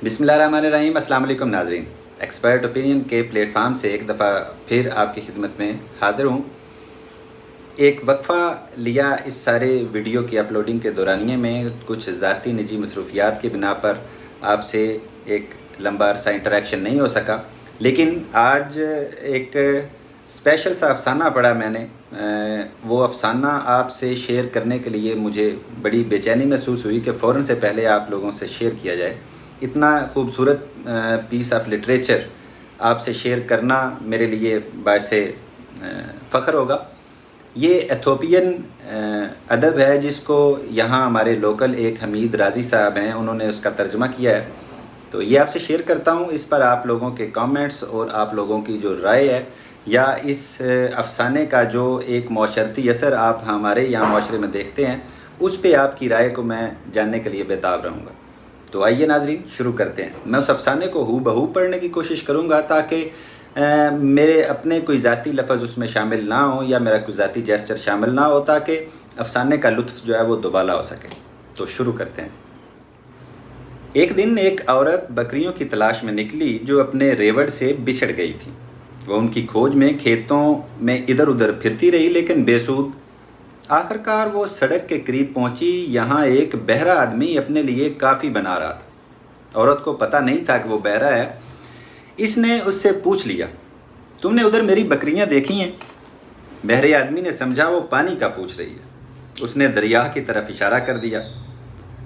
بسم اللہ الرحمن الرحیم۔ السلام علیکم ناظرین، ایکسپرٹ اوپینین کے پلیٹ فارم سے ایک دفعہ پھر آپ کی خدمت میں حاضر ہوں۔ ایک وقفہ لیا اس سارے ویڈیو کی اپلوڈنگ کے دورانیے میں، کچھ ذاتی نجی مصروفیات کی بنا پر آپ سے ایک لمبا عرصہ انٹریکشن نہیں ہو سکا، لیکن آج ایک اسپیشل سا افسانہ پڑھا میں نے۔ وہ افسانہ آپ سے شیئر کرنے کے لیے مجھے بڑی بے چینی محسوس ہوئی کہ فوراً سے پہلے آپ لوگوں سے شیئر کیا جائے۔ اتنا خوبصورت پیس آف لٹریچر آپ سے شیئر کرنا میرے لیے باعث فخر ہوگا۔ یہ ایتھوپین ادب ہے جس کو یہاں ہمارے لوکل ایک حمید رازی صاحب ہیں، انہوں نے اس کا ترجمہ کیا ہے، تو یہ آپ سے شیئر کرتا ہوں۔ اس پر آپ لوگوں کے کامنٹس اور آپ لوگوں کی جو رائے ہے یا اس افسانے کا جو ایک معاشرتی اثر آپ ہمارے یہاں معاشرے میں دیکھتے ہیں، اس پہ آپ کی رائے کو میں جاننے کے لیے بےتاب رہوں گا۔ تو آئیے ناظرین شروع کرتے ہیں۔ میں اس افسانے کو ہو بہو پڑھنے کی کوشش کروں گا تاکہ میرے اپنے کوئی ذاتی لفظ اس میں شامل نہ ہوں یا میرا کوئی ذاتی جیسچر شامل نہ ہو، تاکہ افسانے کا لطف جو ہے وہ دوبالا ہو سکے۔ تو شروع کرتے ہیں۔ ایک دن ایک عورت بکریوں کی تلاش میں نکلی جو اپنے ریوڑ سے بچھڑ گئی تھی۔ وہ ان کی کھوج میں کھیتوں میں ادھر ادھر پھرتی رہی لیکن بے سود۔ آخر کار وہ سڑک کے قریب پہنچی۔ یہاں ایک بہرا آدمی اپنے لیے کافی بنا رہا تھا۔ عورت کو پتہ نہیں تھا کہ وہ بہرا ہے۔ اس نے اس سے پوچھ لیا، تم نے ادھر میری بکریاں دیکھی ہیں؟ بہرے آدمی نے سمجھا وہ پانی کا پوچھ رہی ہے۔ اس نے دریا کی طرف اشارہ کر دیا۔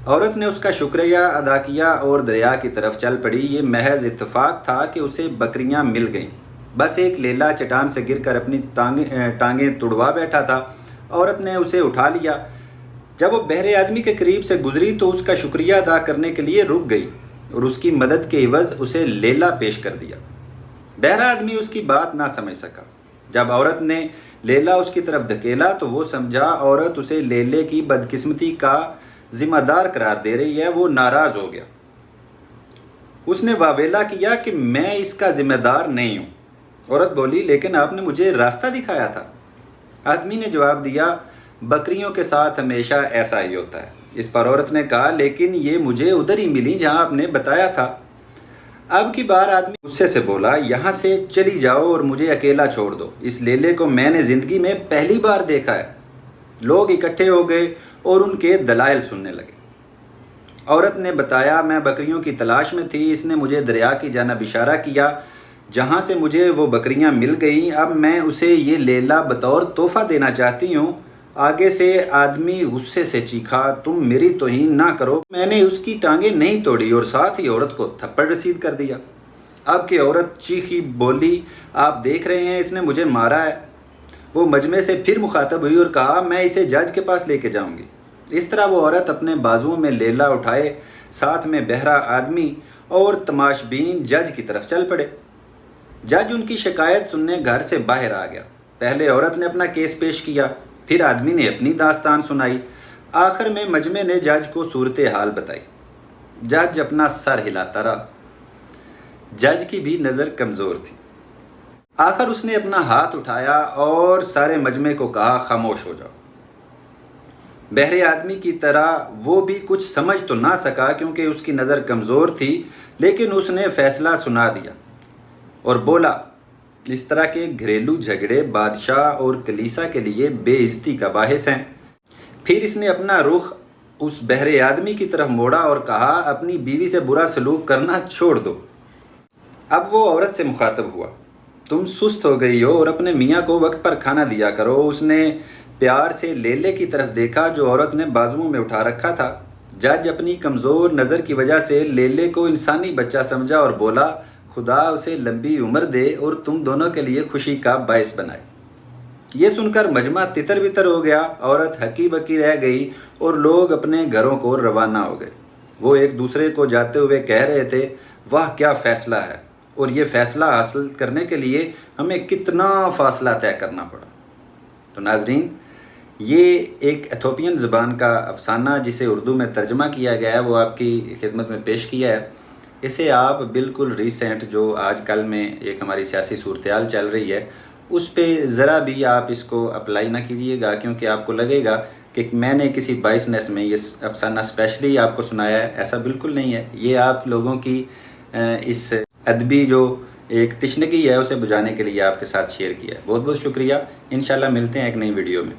عورت نے اس کا شکریہ ادا کیا اور دریا کی طرف چل پڑی۔ یہ محض اتفاق تھا کہ اسے بکریاں مل گئیں۔ بس ایک لیلا چٹان سے گر کر اپنی ٹانگیں تڑوا بیٹھا تھا۔ عورت نے اسے اٹھا لیا۔ جب وہ بہرے آدمی کے قریب سے گزری تو اس کا شکریہ ادا کرنے کے لیے رک گئی اور اس کی مدد کے عوض اسے لیلا پیش کر دیا۔ بہرا آدمی اس کی بات نہ سمجھ سکا۔ جب عورت نے لیلا اس کی طرف دھکیلا تو وہ سمجھا عورت اسے لیلے کی بدقسمتی کا ذمہ دار قرار دے رہی ہے۔ وہ ناراض ہو گیا۔ اس نے واویلا کیا کہ میں اس کا ذمہ دار نہیں ہوں۔ عورت بولی، لیکن آپ نے مجھے راستہ دکھایا تھا۔ آدمی نے جواب دیا، بکریوں کے ساتھ ہمیشہ ایسا ہی ہوتا ہے۔ اس پر عورت نے کہا، لیکن یہ مجھے ادھر ہی ملی جہاں آپ نے بتایا تھا۔ اب کی بار آدمی غصے سے بولا، یہاں سے چلی جاؤ اور مجھے اکیلا چھوڑ دو۔ اس لیلے کو میں نے زندگی میں پہلی بار دیکھا ہے۔ لوگ اکٹھے ہو گئے اور ان کے دلائل سننے لگے۔ عورت نے بتایا، میں بکریوں کی تلاش میں تھی۔ اس نے مجھے دریا کی جانب اشارہ کیا جہاں سے مجھے وہ بکریاں مل گئیں۔ اب میں اسے یہ لیلا بطور تحفہ دینا چاہتی ہوں۔ آگے سے آدمی غصے سے چیخا، تم میری توہین نہ کرو۔ میں نے اس کی ٹانگیں نہیں توڑی اور ساتھ ہی عورت کو تھپڑ رسید کر دیا۔ اب کہ عورت چیخی بولی، آپ دیکھ رہے ہیں اس نے مجھے مارا ہے۔ وہ مجمع سے پھر مخاطب ہوئی اور کہا، میں اسے جج کے پاس لے کے جاؤں گی۔ اس طرح وہ عورت اپنے بازوؤں میں لیلا اٹھائے، ساتھ میں بہرا آدمی اور تماشبین جج کی طرف چل پڑے۔ جج ان کی شکایت سننے گھر سے باہر آ گیا۔ پہلے عورت نے اپنا کیس پیش کیا، پھر آدمی نے اپنی داستان سنائی۔ آخر میں مجمع نے جج کو صورتحال بتائی۔ جج اپنا سر ہلاتا رہا۔ جج کی بھی نظر کمزور تھی۔ آخر اس نے اپنا ہاتھ اٹھایا اور سارے مجمع کو کہا، خاموش ہو جاؤ۔ بہرے آدمی کی طرح وہ بھی کچھ سمجھ تو نہ سکا کیونکہ اس کی نظر کمزور تھی، لیکن اس نے فیصلہ سنا دیا اور بولا، اس طرح کے گھریلو جھگڑے بادشاہ اور کلیسا کے لیے بے عزتی کا باعث ہیں۔ پھر اس نے اپنا رخ اس بہرے آدمی کی طرف موڑا اور کہا، اپنی بیوی سے برا سلوک کرنا چھوڑ دو۔ اب وہ عورت سے مخاطب ہوا، تم سست ہو گئی ہو اور اپنے میاں کو وقت پر کھانا دیا کرو۔ اس نے پیار سے لیلے کی طرف دیکھا جو عورت نے بازوؤں میں اٹھا رکھا تھا۔ جج اپنی کمزور نظر کی وجہ سے لیلے کو انسانی بچہ سمجھا اور بولا، خدا اسے لمبی عمر دے اور تم دونوں کے لیے خوشی کا باعث بنائے۔ یہ سن کر مجمع تتر بتر ہو گیا۔ عورت ہکی بکی رہ گئی اور لوگ اپنے گھروں کو روانہ ہو گئے۔ وہ ایک دوسرے کو جاتے ہوئے کہہ رہے تھے، واہ کیا فیصلہ ہے، اور یہ فیصلہ حاصل کرنے کے لیے ہمیں کتنا فاصلہ طے کرنا پڑا۔ تو ناظرین، یہ ایک ایتھوپین زبان کا افسانہ جسے اردو میں ترجمہ کیا گیا ہے وہ آپ کی خدمت میں پیش کیا ہے۔ اسے آپ بالکل ریسنٹ جو آج کل میں ایک ہماری سیاسی صورتحال چل رہی ہے اس پہ ذرا بھی آپ اس کو اپلائی نہ کیجیے گا، کیونکہ آپ کو لگے گا کہ میں نے کسی بائسنس میں یہ افسانہ اسپیشلی آپ کو سنایا ہے، ایسا بالکل نہیں ہے۔ یہ آپ لوگوں کی اس ادبی جو ایک تشنگی ہے اسے بجھانے کے لیے آپ کے ساتھ شیئر کیا ہے۔ بہت بہت شکریہ، انشاءاللہ ملتے ہیں ایک نئی ویڈیو میں۔